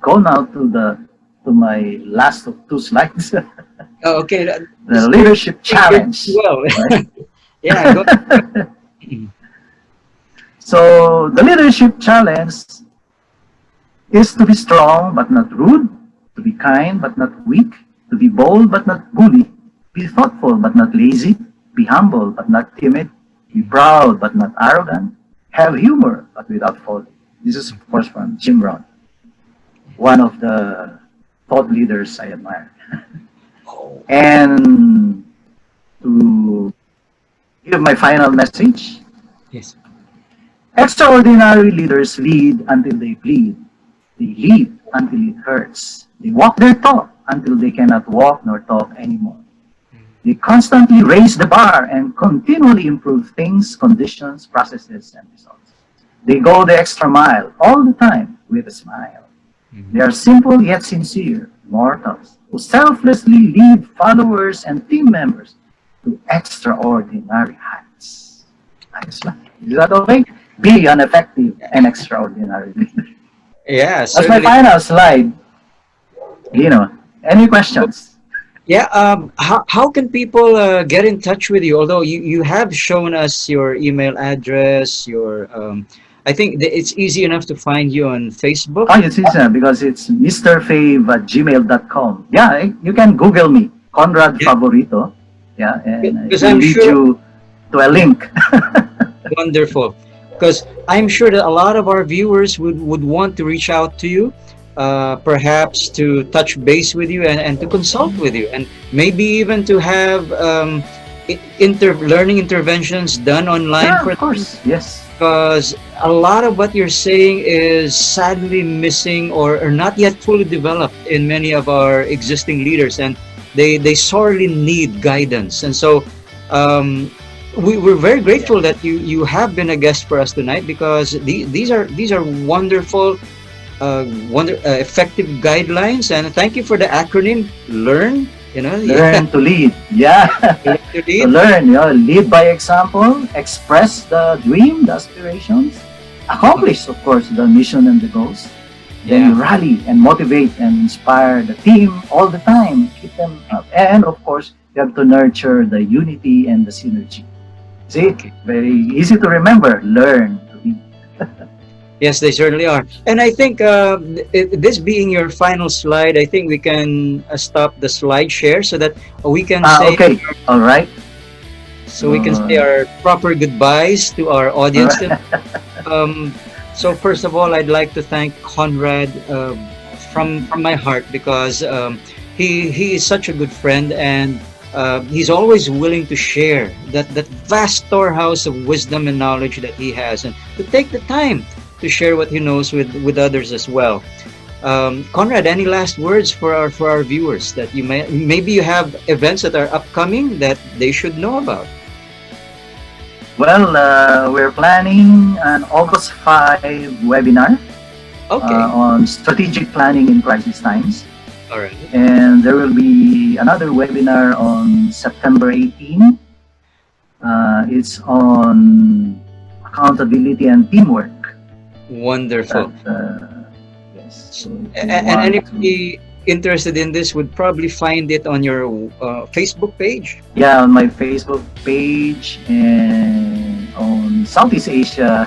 B: go now to my last of 2 slides.
A: Okay.
B: The leadership challenge.
A: Well, yeah. Go
B: So the leadership challenge is to be strong but not rude, to be kind but not weak, to be bold but not bully, be thoughtful but not lazy, be humble but not timid, be proud but not arrogant, have humor but without folly. This is, of course, from Jim Rohn, one of the thought leaders I admire. And to give my final message,
A: Yes.
B: extraordinary leaders lead until they bleed. They lead until it hurts. They walk their talk until they cannot walk nor talk anymore. They constantly raise the bar and continually improve things, conditions, processes, and results. They go the extra mile all the time with a smile. They are simple yet sincere mortals who selflessly lead followers and team members to extraordinary heights. Ayos lang. Is that okay? Be an effective and extraordinary leader.
A: Yeah,
B: That's my
A: certainly.
B: final slide. Any questions?
A: Yeah, how can people get in touch with you? Although you have shown us your email address, I think it's easy enough to find you on Facebook.
B: Oh, it's easy because it's mrfave@gmail.com. Yeah, you can Google me, Conrad
A: Yeah,
B: Favorito. Yeah, and it
A: because
B: will
A: I'm
B: lead
A: sure,
B: you to a link.
A: wonderful. Because I'm sure that a lot of our viewers would want to reach out to you, perhaps to touch base with you and to consult with you, and maybe even to have learning interventions done online
B: Yeah,
A: for
B: of
A: them.
B: course. Yes.
A: Because a lot of what you're saying is sadly missing or not yet fully developed in many of our existing leaders, and they sorely need guidance. And so um, we're very grateful that you have been a guest for us tonight, because these are wonderful effective guidelines. And thank you for the acronym L.E.A.R.N. Yeah,
B: Learn to lead. Yeah.
A: Learn to
B: So
A: lead.
B: learn, lead by example, express the dream, the aspirations, accomplish, of course, the mission and the goals. Then you
A: Yeah.
B: rally and motivate and inspire the team all the time, keep them up. And of course, you have to nurture the unity and the synergy. See,
A: Okay.
B: very easy to remember. Learn to lead.
A: Yes, they certainly are. And I think this being your final slide, I think we can stop the slide share so that we can say
B: Okay, all right. So,
A: our proper goodbyes to our
B: all
A: audience.
B: right.
A: Um, so first of all, I'd like to thank Conrad from my heart, because he is such a good friend, and he's always willing to share that vast storehouse of wisdom and knowledge that he has, and to take the time to share what he knows with others as well. Conrad, any last words for our viewers that maybe you have events that are upcoming that they should know about?
B: Well, we're planning an August 5 webinar
A: Okay,
B: on strategic planning in crisis times.
A: all right.
B: And there will be another webinar on September 18. It's on accountability and teamwork.
A: Wonderful.
B: That, yes, so if you
A: And
B: want to,
A: anybody interested in this would probably find it on your Facebook page.
B: yeah, on my Facebook page and on Southeast Asia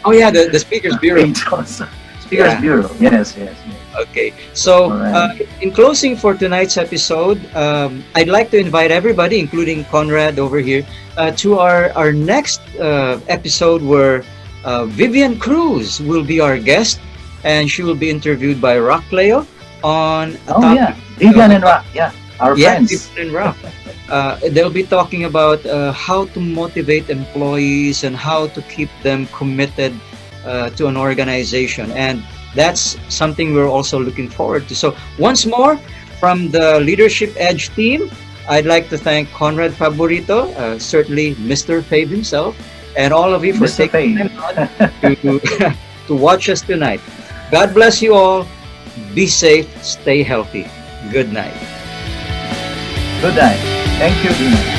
A: Oh yeah, the Speakers Bureau.
B: page also. Speakers
A: Yeah.
B: Bureau. Yes, yes, yes.
A: Okay. So
B: All right.
A: in closing for tonight's episode, I'd like to invite everybody, including Conrad over here, to our next episode, where Vivian Cruz will be our guest, and she will be interviewed by Rock Leo on a
B: Oh
A: topic.
B: yeah, Vivian and Rock. Yeah, our
A: Yeah,
B: friends.
A: Vivian and Rock. They'll be talking about how to motivate employees and how to keep them committed to an organization. And that's something we're also looking forward to. So once more, from the Leadership Edge team, I'd like to thank Conrad Favorito, certainly Mr. Fave himself, and all of you for
B: Mr.
A: taking
B: Fave.
A: time out to watch us tonight. God bless you all. Be safe. Stay healthy. Good night.
B: Good night. Thank you. Good night.